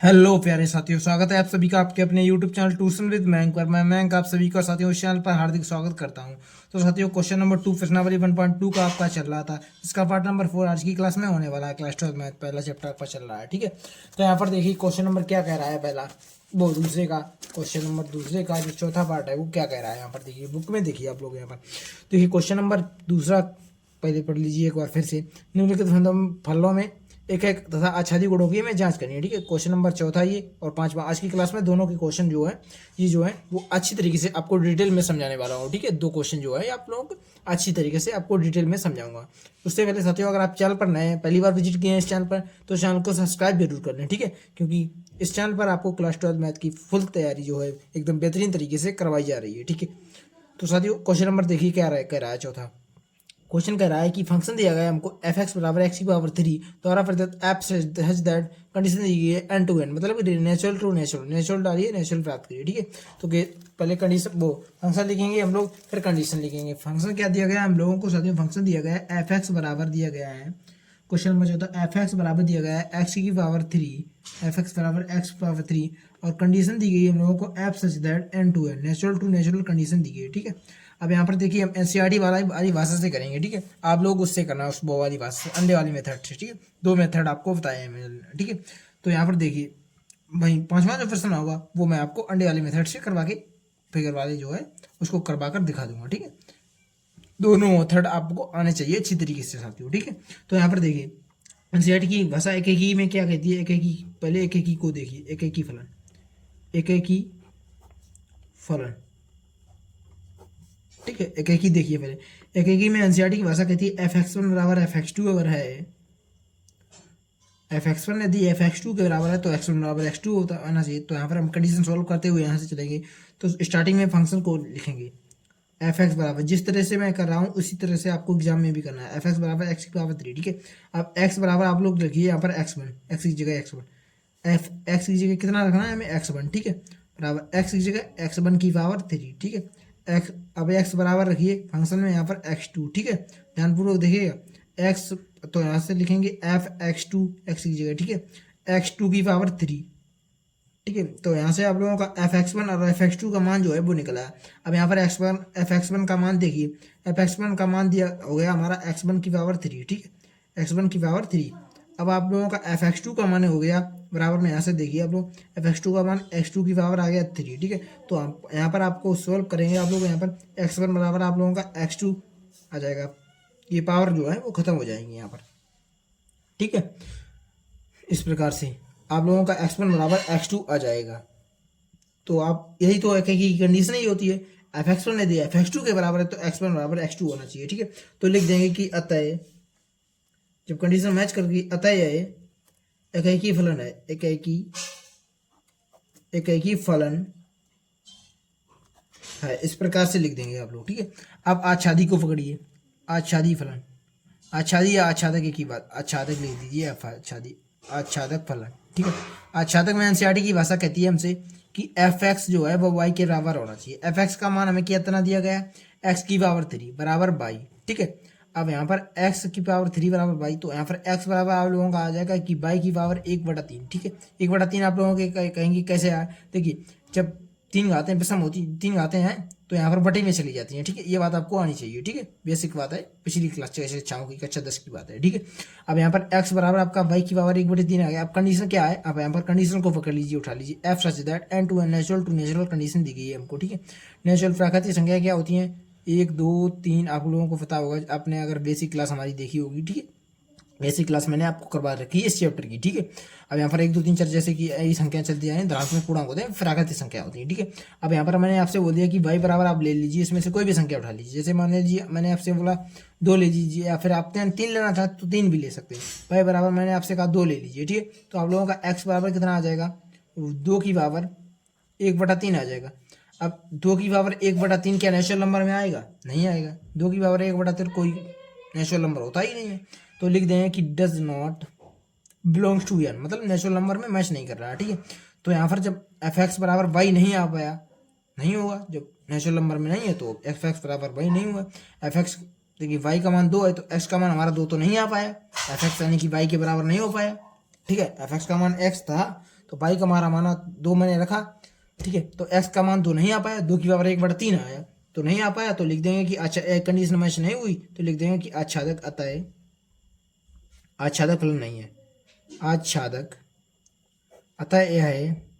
Hello प्यारे साथियों, स्वागत है आप सभी का आपके अपने YouTube चैनल ट्यूशन विद मैंक पर। मैं मैंक आप सभी का साथियों इस चैनल पर हार्दिक स्वागत करता हूं। तो साथियों क्वेश्चन नंबर 2 प्रश्नावली 1.2 का आपका चल रहा था। इसका पार्ट नंबर 4 आज की क्लास में होने वाला है। क्लास 12 मैथ पहला चैप्टर आपका चल रहा है, ठीक है। तो यहाँ पर देखिए क्वेश्चन नंबर क्या कह रहा है, पहला वो दूसरे का क्वेश्चन नंबर दूसरे का जो चौथा पार्ट है वो क्या कह रहा है। यहाँ पर देखिए बुक में देखिए आप लोग, यहाँ पर देखिए क्वेश्चन नंबर दूसरा पहले पढ़ लीजिए एक बार फिर से। निम्नलिखित फलों में एक एक तथा आच्छादी गुणों की हमें जांच करनी है, ठीक है। क्वेश्चन नंबर चौथा ये और पांचवा आज की क्लास में दोनों के क्वेश्चन जो है ये जो है वो अच्छी तरीके से आपको डिटेल में समझाने वाला हूँ, ठीक है। दो क्वेश्चन जो है आप लोगों को अच्छी तरीके से आपको डिटेल में समझाऊंगा। उससे पहले साथियों, अगर आप चैनल पर नए हैं, पहली बार विजिट किए हैं इस चैनल पर, तो चैनल को सब्सक्राइब जरूर कर लें, ठीक है। क्योंकि इस चैनल पर आपको क्लास 12 मैथ की फुल तैयारी जो है एकदम बेहतरीन तरीके से करवाई जा रही है, ठीक है। तो साथियों क्वेश्चन नंबर देखिए क्या कह रहा है चौथा। क्वेश्चन कह रहा है कि फंक्शन दिया गया है हमको एफ एक्स बराबर एक्स की पावर 3 द्वारा प्रदत्त एप सच दैट कंडीशन दी गई है एन टू एन, मतलब नेचुरल टू नेचुरल, नेचुरल डालिए नेचुरल प्राप्त करिए, ठीक है। तो पहले कंडीशन वो फंक्शन लिखेंगे हम लोग, फिर कंडीशन लिखेंगे। फंक्शन क्या दिया गया है हम लोगों को साथियों, फंक्शन दिया गया है एफ एक्स बराबर दिया गया है। क्वेश्चन नंबर चौथा, एफ एक्स बराबर दिया गया है एक्स की पावर 3, एफ एक्स बराबर एक्स पावर 3, और कंडीशन दी गई है हम लोगों को F such that N to N, natural to natural condition दी गई है, ठीक है। अब यहाँ पर देखिए हम एनसीईआरटी वाली भाषा से करेंगे, ठीक है। आप लोग उससे करना उस वो वाली भाषा से, अंडे वाली मेथड से, ठीक है। दो मेथड आपको बताए हैं मैंने, ठीक है। तो यहाँ पर देखिए भाई पांचवा जो प्रश्न होगा वो मैं आपको अंडे वाली मेथड से करवा के फिगर वाली जो है उसको करवा कर दिखा दूंगा, ठीक है। दोनों मेथड आपको आने चाहिए अच्छी तरीके से साथियों, ठीक है। तो यहाँ पर देखिए एनसीईआरटी की भाषा एक एक में क्या कहती है, एक एक पहले एक एक को देखिए, एक एक फलन, एक एक फलन, ठीक है। एक एक ही देखिए पहले, एक एक ही में एनसीईआरटी की भाषा कहती है एफ एक्स वन बराबर एफ एक्स टू अगर है, एफ एक्स वन यदि एफ एक्स टू के बराबर है तो एक्स वन बराबर एक्स टू होता आना चाहिए। तो यहाँ पर हम कंडीशन सॉल्व करते हुए यहाँ से चलेंगे। तो स्टार्टिंग में फंक्शन को लिखेंगे एफ एक्स बराबर, जिस तरह से मैं कर रहा हूँ उसी तरह से आपको एग्जाम में भी करना है, एफ एक्स बराबर एक्स की पावर 3, ठीक है। अब एक्स बराबर आप लोग लिखिए यहाँ पर एक्स वन, एक्स की जगह एक्स वन, एफ एक्स की जगह कितना रखना है हमें एक्स वन, ठीक है, बराबर एक्स की जगह एक्स वन की पावर 3, ठीक है। एक्स अब एक्स बराबर रखिए फंक्शन में यहाँ पर एक्स टू, ठीक है। ध्यानपूर्वक देखिएगा एक्स, तो यहाँ से लिखेंगे एफ एक्स टू एक्स की जगह, ठीक है, एक्स टू की पावर 3, ठीक है। तो यहाँ से आप लोगों का एफ एक्स वन और एफ एक्स टू का मान जो है वो निकला है। अब यहाँ पर x one F x one का मान देखिए, एफ एक्स वन का मान दिया हो गया हमारा एक्स वन की पावर 3, ठीक है, एक्स वन की पावर 3। अब आप लोगों का एफ एक्स टू का मान हो गया बराबर में, यहाँ से देखिए आप लोग एफ एक्स टू का मान एक्स टू की पावर आ गया 3, ठीक है। तो आप यहाँ पर आपको सॉल्व करेंगे आप लोग, यहाँ पर एक्स वन बराबर आप लोगों का एक्स टू आ जाएगा, ये पावर जो है वो खत्म हो जाएंगी यहाँ पर, ठीक है। इस प्रकार से आप लोगों का एक्स वन बराबर एक्स टू आ जाएगा। तो आप यही तो एक की कंडीशन ही होती है, एफ एक्स वन यदि एफ एक्स टू के बराबर है तो एक्स वन बराबर एक्स टू होना चाहिए, ठीक है। तो लिख देंगे कि अतः, जब कंडीशन मैच कर गई, अतः एक ही फलन है, एक ही फलन है, इस प्रकार से लिख देंगे आप लोग, ठीक है। अब आच्छादी को पकड़िए, आच्छादी फलन, आच्छादी या आच्छादक एक ही बात, आच्छादक लिख दीजिए, आच्छादी आच्छादक फलन, ठीक है। आच्छादक में एनसीईआरटी की भाषा कहती है हमसे कि एफ एक्स जो है वो वाई के बराबर होना चाहिए। एफ एक्स का मान हमें कितना दिया गया है, एक्स की पावर 3 बराबर बाई, ठीक है। अब यहाँ पर एक्स की पावर 3 बराबर बाई, तो यहाँ पर एक्स बराबर आप लोगों का आ जाएगा कि बाई की पावर 1/3, ठीक है। 1/3 आप लोगों के कहेंगे कैसे आया, देखिए जब तीन घातें विषम होती, तीन घातें हैं तो यहाँ पर बटे में चली जाती हैं, ठीक है। ये बात आपको आनी चाहिए, ठीक है, बेसिक बात है, पिछली क्लास कक्षाओं की कक्षा 10 की बात है, ठीक है। अब यहाँ पर x बराबर आपका y की पावर 1/3 आ गया। अब कंडीशन क्या है, अब यहाँ पर कंडीशन को पकड़ लीजिए, उठा लीजिए, F such that N to N, natural to natural condition दी गई है हमको, ठीक है। नेचुरल प्राकृतिक संख्या क्या होती है, 1 2 3, आप लोगों को पता होगा, आपने अगर बेसिक क्लास हमारी देखी होगी, ठीक है। बेसिक क्लास मैंने आपको करवा रखी है इस चैप्टर की, ठीक है। अब यहाँ पर 1 2 3 4 जैसे कि ये संख्या चलती जाए, धनात्मक पूर्णांक होते हैं, प्राकृतिक संख्या होती है, ठीक है। अब यहाँ पर मैंने आपसे बोल दिया कि y बराबर आप ले लीजिए, इसमें से कोई भी संख्या उठा लीजिए, जैसे मान लीजिए मैंने आपसे बोला 2 ले लीजिए, या फिर आप 3 लेना चाहते तो 3 भी ले सकते हैं। y बराबर मैंने आपसे कहा 2 ले लीजिए, ठीक है। तो आप लोगों का x बराबर कितना आ जाएगा, 2 की पावर 1/3 आ जाएगा। अब 2 की पावर 1/3 क्या नेचुरल नंबर में आएगा, नहीं आएगा। 2 की पावर 1/3 कोई नेचुरल नंबर होता ही नहीं है। तो लिख देंगे कि does not belongs to N, मतलब नेचुरल नंबर में मैच नहीं कर रहा है, ठीक है। तो यहाँ पर जब एफ एक्स बराबर वाई नहीं आ पाया, नहीं होगा, जब नेचुरल नंबर में नहीं है तो एफ एक्स बराबर वाई नहीं हुआ। एफ एक्स देखिए वाई का मान 2 है तो एक्स का मान हमारा 2 तो नहीं आ पाया, एफ एक्स यानी कि वाई के बराबर नहीं हो पाया, ठीक है। एफ एक्स का मान एक्स था तो पाई का हमारा माना 2 मैंने रखा, ठीक है। तो x का मान 2 नहीं आ पाया, 2⁻1/3 आया, तो नहीं आ पाया, तो लिख देंगे कि अच्छा कंडीशन मैच नहीं हुई, तो लिख देंगे कि आच्छादक अतः आच्छादक फलन नहीं है, आच्छादक अतः यह है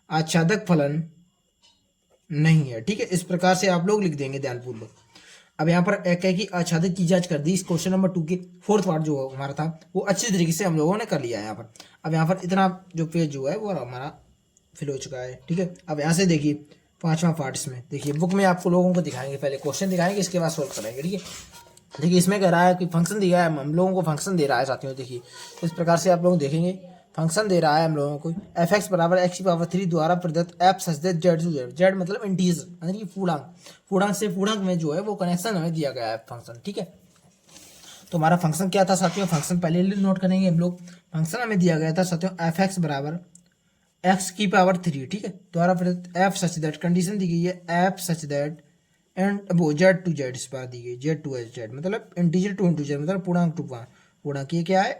आच्छादक फलन नहीं है, ठीक है। इस प्रकार से आप लोग लिख देंगे ध्यानपूर्वक। अब यहाँ पर एक है कि आच्छादक की जांच कर दी। इस क्वेश्चन नंबर 2 के 4th पार्ट जो हमारा था वो अच्छी तरीके से हम लोगों ने कर लिया है यहाँ पर। अब यहाँ पर इतना जो पेज जो है वो हमारा फिल हो चुका है, ठीक है। अब यहाँ से देखिए 5वां पार्ट, इसमें देखिए बुक में आपको लोगों को दिखाएंगे, पहले क्वेश्चन दिखाएंगे, इसके बाद सोल्व करेंगे, ठीक है। देखिए इसमें कह रहा है कि फंक्शन दिया है, हम लोगों को फंक्शन दे रहा है साथियों। देखिए इस प्रकार से आप लोग देखेंगे, फंक्शन दे रहा है हम लोगों को f(x) = x⁻³ द्वारा प्रदत्त f such that z to z, z मतलब इंटीजर यानी कि पूर्णांक से पूर्णांक में जो है वो कनेक्शन हमें दिया गया है फंक्शन, ठीक है। तो हमारा फंक्शन क्या था साथियों, फंक्शन पहले नोट करेंगे हम लोग। फंक्शन हमें दिया गया था साथियों f(x) = x⁻³ ठीक है, द्वारा प्रदत्त f सच दैट, कंडीशन दी गई है f सच दैट एंड वो z टू z इस बार दी गई, z टू z मतलब इंटीजर टू इंटीजर मतलब पूर्णांक टू पूर्णांक, ये क्या है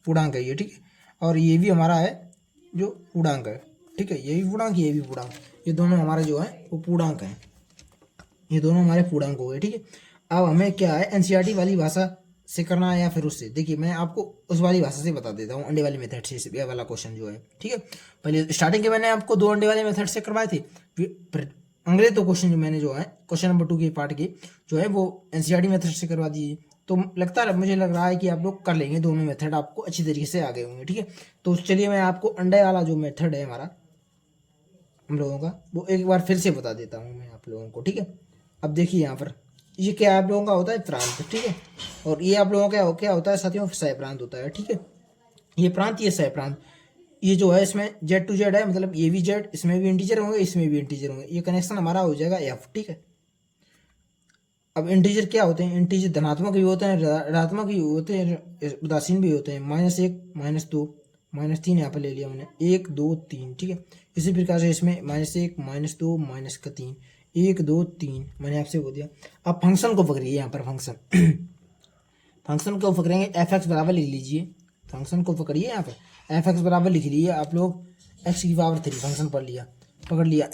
पूर्णांक है ये, ठीक है। और ये भी हमारा है जो पूर्णांक है, ठीक है, ये भी पूर्णांक ये भी पूर्णांक, ये दोनों हमारे जो है वो पूर्णांक हैं, ये दोनों हमारे पूर्णांक हो गए, ठीक है। अब हमें क्या है एनसीईआरटी वाली भाषा से करना है या फिर उससे, देखिए मैं आपको उस वाली भाषा से बता देता हूँ, अंडे वाली मेथड से, ये वाला क्वेश्चन जो है, ठीक है। पहले स्टार्टिंग के मैंने आपको 2 अंडे वाले मेथड से करवाए थे, अंग्रेज 2 क्वेश्चन जो मैंने जो है क्वेश्चन नंबर 2 के पार्ट के जो है वो एनसीईआरटी मेथड से करवा दिए। तो मुझे लग रहा है कि आप लोग कर लेंगे, दोनों मेथड आपको अच्छी तरीके से आ गए होंगे, ठीक है। तो चलिए मैं आपको अंडे वाला जो मेथड है हमारा हम लोगों का वो एक बार फिर से बता देता हूँ मैं आप लोगों को, ठीक है। अब देखिए यहाँ पर ये क्या आप लोगों का होता है प्रांत, ठीक है, और ये आप लोगों का क्या होता है साथियों सह प्रांत होता है, ठीक है। ये प्रांत ये सह प्रांत, ये जो है इसमें z टू z है, मतलब ये भी z, इसमें भी इंटीजर होंगे इसमें भी इंटीजर होंगे, ये कनेक्शन हमारा हो जाएगा f, ठीक है। अब इंटीजर क्या होते हैं, इंटीजर धनात्मक भी होते हैं ऋणात्मक भी होते हैं उदासीन भी होते हैं, -1 -2 -3 यहाँ पर ले लिया मैंने, 1 2 3, ठीक है। इसी प्रकार से इसमें -1 -2 -3 1 2 3 मैंने आपसे बोल दिया। अब फंक्शन को पकड़िए, यहाँ पर फंक्शन को पकड़ेंगे f(x) बराबर लिख लीजिए, फंक्शन को पकड़िए, यहाँ पर f(x) बराबर लिख लीजिए आप लोग, x⁻³ फंक्शन पकड़ लिया।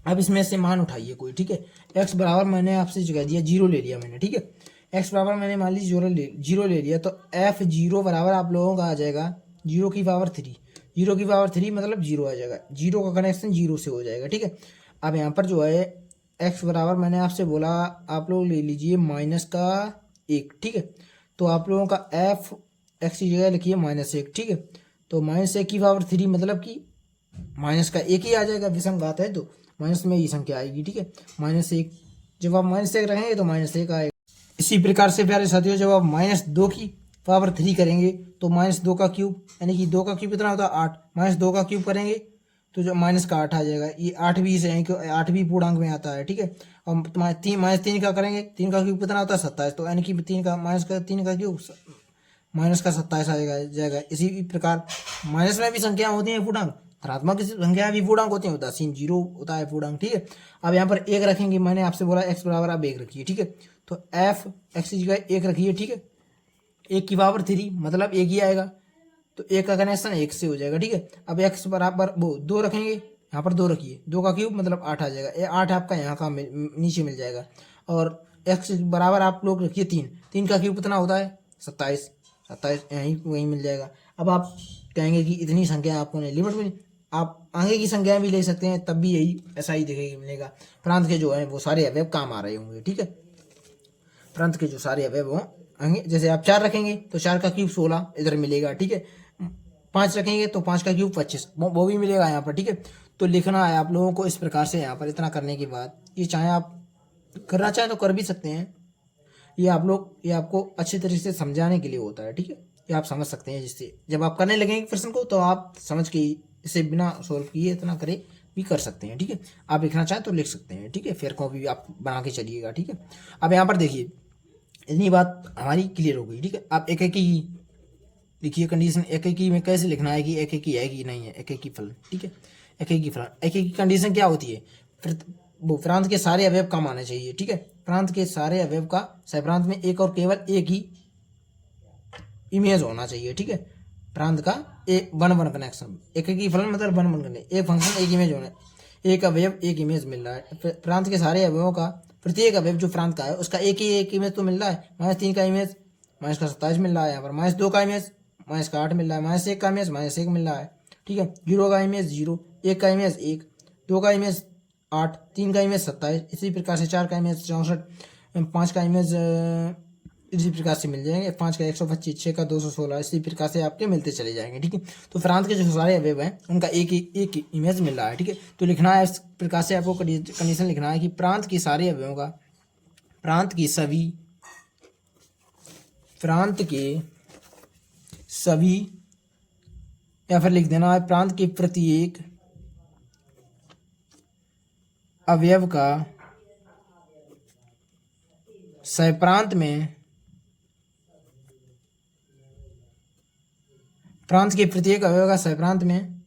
अब इसमें से मान उठाइए कोई, ठीक है। x बराबर मैंने आपसे जगह दिया 0 ले लिया मैंने, ठीक है। x बराबर मैंने मान लीजिए 0 ले लिया, तो f0 बराबर आप लोगों का आ जाएगा 0⁻3, 0⁻3 मतलब 0 आ जाएगा, 0 का कनेक्शन 0 से हो जाएगा, ठीक है। अब यहाँ पर जो है x बराबर मैंने आपसे बोला आप लोग ले लीजिए -1, ठीक है। तो आप लोगों का f x की जगह लिखिए -1, ठीक है। तो -1⁻³ मतलब कि माइनस का 1 ही आ जाएगा, विषम घात है तो माइनस में ही संख्या आएगी, ठीक है। -1 जब आप -1 रखेंगे तो -1 आएगा। इसी प्रकार से प्यारे साथियों जब आप -2⁻³ करेंगे तो -2 का क्यूब यानी कि 2 का क्यूब कितना होता है 8, -2 का क्यूब करेंगे तो जो -8 आ जाएगा, ये 8 भी से 8 भी पूर्णांक में आता है, ठीक है। और -3 का करेंगे, 3 का क्यूब कितना होता है 27, तो यानी कि 3 का क्यूब -27 आ जाएगा। इसी प्रकार माइनस में भी संख्या होती है पूर्णांक, धनात्मक संख्या भी पूर्णांक होती है, उदासीन 0 होता है पूर्णांक, ठीक है। अब यहाँ पर 1 रखेंगे, मैंने आपसे बोला x बराबर आप 1 रखिए, ठीक है। तो f(x) की जगह 1 रखिए, ठीक है। 1⁻³ मतलब 1 ही आएगा, तो 1 का कनेक्शन 1 से हो जाएगा, ठीक है। अब x बराबर वो 2 रखेंगे, यहाँ पर 2 रखिए, 2 का क्यूब मतलब 8 आ जाएगा, ये 8 आपका यहाँ का नीचे मिल जाएगा। और x बराबर आप लोग रखिए 3 का क्यूब कितना होता है 27 यहीं वहीं मिल जाएगा। अब आप कहेंगे कि इतनी संख्या आपको नहीं, लिमिट में आप आगे की संख्याएं भी ले सकते हैं, तब भी यही ऐसा ही दिखेगा मिलेगा। प्रांत के जो है वो सारे अवयव काम आ रहे होंगे, ठीक है। प्रांत के जो सारे अवयव होंगे, जैसे आप 4 रखेंगे तो 4 का क्यूब 16 इधर मिलेगा, ठीक है। 5 रखेंगे तो 5 का क्यूब 25 वो भी मिलेगा यहाँ पर, ठीक है। तो लिखना है आप लोगों को इस प्रकार से। यहाँ पर इतना करने के बाद ये चाहे आप करना चाहें तो कर भी सकते हैं, ये आपको अच्छी तरीके से समझाने के लिए होता है, ठीक है। ये आप समझ सकते हैं, जिससे जब आप करने लगेंगे प्रश्न को तो आप समझ के इसे बिना सोल्व किए इतना करे भी कर सकते हैं, ठीक है। आप लिखना चाहें तो लिख सकते हैं, ठीक है, फिर कॉपी भी आप बना के चलिएगा, ठीक है। अब यहाँ पर देखिए इतनी बात हमारी क्लियर हो गई, ठीक है। आप एक ही लिखिए कंडीशन, एक ही में कैसे लिखना है कि एक ही है कि नहीं है, एक ही फलन, ठीक है। एक ही फलन, एक ही कंडीशन क्या होती है, फिर वो प्रांत के सारे अवयव कम आने चाहिए, ठीक है। प्रांत के सारे अवयव का सहप्रांत में एक और केवल एक ही इमेज होना चाहिए, ठीक है। प्रांत का एक वन वन कनेक्शन, एक एक ही फलन मतलब वन वन करने, एक फंक्शन एक इमेज होना, एक अवयव एक इमेज मिल रहा है। प्रांत के सारे अवयवों का प्रत्येक अवयव जो प्रांत का है उसका एक इमेज तो मिल रहा है। -3 का इमेज, -27 मिल रहा है यहाँ पर, -2 का इमेज, -8 मिल रहा है, -1 का इमेज, -1 मिल रहा है, ठीक है। 0 का इमेज 0, 1 का इमेज 1, 2 का इमेज 8, 3 का इमेज 27, इसी प्रकार से 4 का इमेज 64, 5 का इमेज इसी प्रकार से मिल जाएंगे, 5 का 125, 6 का 216, इसी प्रकार से आपके मिलते चले जाएंगे, ठीक है। तो प्रांत के जो सारे अवयव हैं उनका एक इमेज मिल रहा है, ठीक है। तो लिखना है इस प्रकार से आपको कंडीशन लिखना है कि प्रांत के सारे अवयवों का, प्रांत के सभी या फिर लिख देना है प्रांत के प्रत्येक अवयव का सहप्रांत में, प्रांत के प्रत्येक अवयव का सहप्रांत में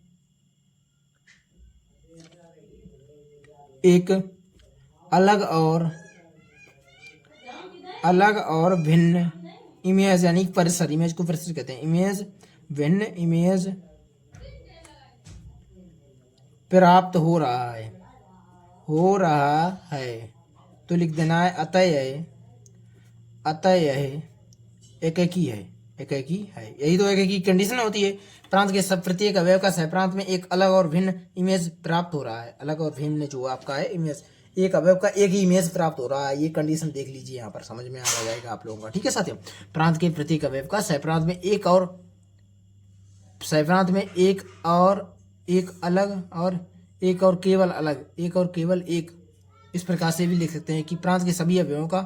एक अलग और भिन्न इमेज, यानी परिसर, इमेज को परिसर कहते हैं, इमेज भिन्न इमेज प्राप्त हो रहा है। तो लिख देना है अतः यह एकाकी है। यही तो एकाकी कंडीशन होती है। प्रांत के सब प्रत्येक अवयव का सहप्रांत में एक अलग और भिन्न इमेज प्राप्त हो रहा है। अलग और भिन्न जो आपका है इमेज, एक अवयव का एक ही इमेज प्राप्त हो रहा है। ये कंडीशन देख लीजिए, यहाँ पर समझ में आ जाएगा आप लोगों का, ठीक है साथियों। प्रांत के प्रत्येक अवयव का सहप्रांत में एक केवल एक, इस प्रकार से भी लिख सकते हैं कि प्रांत के सभी अवयवों का,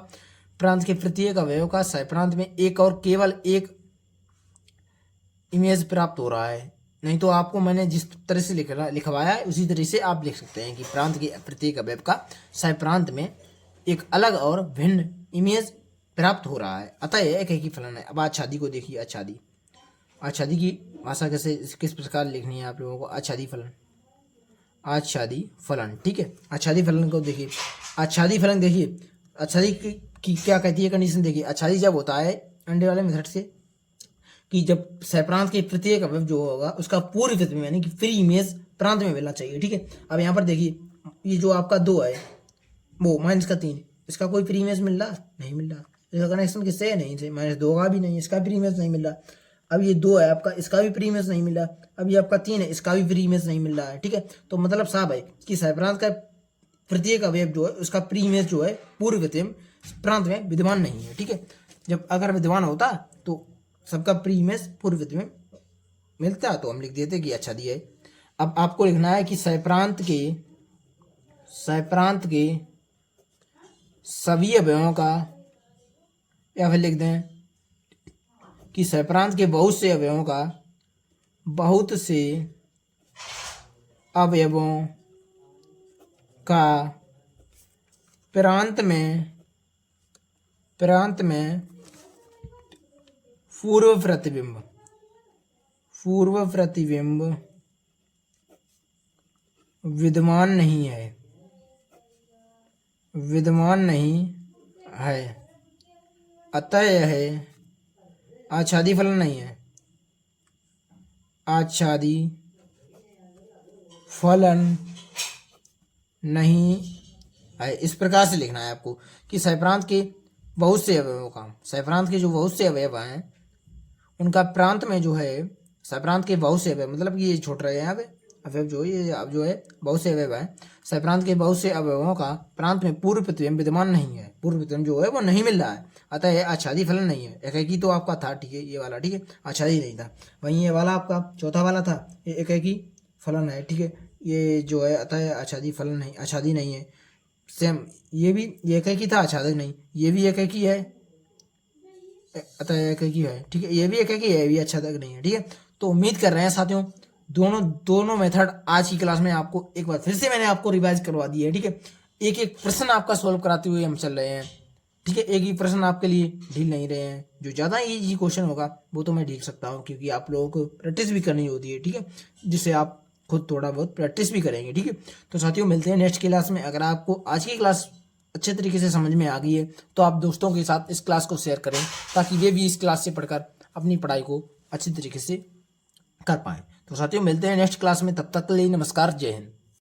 प्रांत के प्रत्येक अवयव का सहप्रांत में एक और केवल एक इमेज प्राप्त हो रहा है। नहीं तो आपको मैंने जिस तरह से लिखवाया है उसी तरह से आप लिख सकते हैं कि प्रांत के प्रत्येक अवयव का सहप्रांत में एक अलग और भिन्न इमेज प्राप्त हो रहा है, अतः यह एक ही फलन है। अब आच्छादी को देखिए, आच्छादी की भाषा किस प्रकार लिखनी है आप लोगों को। आच्छादी फलन, ठीक है। आच्छादी फलन को देखिए, आच्छादी फलन देखिए, आच्छादी की क्या कहती है कंडीशन देखिए। आच्छादी जब होता है अंडे वाले मेथड से कि जब सहप्रांत के प्रत्येक अवयव जो होगा उसका पूर्व प्रतिबिंब यानी कि फ्री इमेज प्रांत में मिलना चाहिए, ठीक है। अब यहाँ पर देखिए, ये जो आपका 2 है वो -3, इसका कोई फ्री इमेज मिल रहा नहीं, मिल रहा। इसका कनेक्शन किससे है, नहीं से, -2 का भी नहीं, इसका फ्री इमेज नहीं मिल रहा। अब ये 2 है आपका, इसका भी फ्री इमेज नहीं मिल रहा। अब ये आपका 3 है, इसका भी फ्री इमेज नहीं मिल रहा है, ठीक है। तो मतलब साहब है कि सहप्रांत का प्रत्येक अवयव जो है उसका प्री इमेज जो है पूर्व प्रतिबिंब प्रांत में विद्यमान नहीं है, ठीक है। जब अगर विद्यमान होता तो सबका प्री इमेज पूर्व प्रतिबिंब मिलता तो हम लिख देते कि आच्छादी है। अब आपको लिखना है कि सहप्रांत के सभी अवयवों का, या फिर लिख दें कि सहप्रांत के बहुत से अवयवों का प्रांत में पूर्व प्रतिबिंब विद्यमान नहीं है, अतः यह आच्छादी फलन नहीं है। आच्छादी फलन नहीं है, इस प्रकार से लिखना है आपको कि सहप्रांत के बहुत से अवयवों का, सहप्रांत के जो बहुत से अवयव हैं उनका प्रांत में जो है, सहप्रांत के बहुत से अवयव मतलब कि ये छोड़ रहे हैं यहाँ पे अवयव जो ये अब जो है बहुत से अवयव हैं, सहप्रांत के बहुत से अवयवों का प्रांत में पूर्व प्रतिबिंब विद्यमान नहीं है, पूर्व प्रतिबिंब जो है वो नहीं मिल रहा है, अतः यह आच्छादी फलन नहीं है। एकाकी तो आपका था, ठीक है, ये वाला, ठीक है, आच्छादी नहीं था। वहीं ये वाला आपका चौथा वाला था, ये एकाकी फलन है, ठीक है, ये जो है अतः आच्छादी फलन नहीं, आच्छादी नहीं है। सेम ये भी ये एकाकी था, आच्छादी नहीं, ये भी एकाकी है, अतः एकाकी है, ठीक है, ये भी एकाकी है, ये भी आच्छादक नहीं है, ठीक है। तो उम्मीद कर रहे हैं साथियों दोनों मेथड आज की क्लास में आपको एक बार फिर से मैंने आपको रिवाइज करवा दी है, ठीक है। एक एक प्रश्न आपका सॉल्व कराते हुए हम चल रहे हैं, ठीक है। एक ही प्रश्न आपके लिए ढील नहीं रहे हैं, जो ज़्यादा इजी क्वेश्चन होगा वो तो मैं ढील सकता हूँ, क्योंकि आप लोगों को प्रैक्टिस भी करनी होती है, ठीक है, जिससे आप खुद थोड़ा बहुत प्रैक्टिस भी करेंगे, ठीक है। तो साथियों मिलते हैं नेक्स्ट क्लास में। अगर आपको आज की क्लास अच्छे तरीके से समझ में आ गई है तो आप दोस्तों के साथ इस क्लास को शेयर करें, ताकि वे भी इस क्लास से पढ़कर अपनी पढ़ाई को अच्छी तरीके से कर पाएँ। तो साथियों मिलते हैं नेक्स्ट क्लास में, तब तक के लिए नमस्कार, जय हिंद।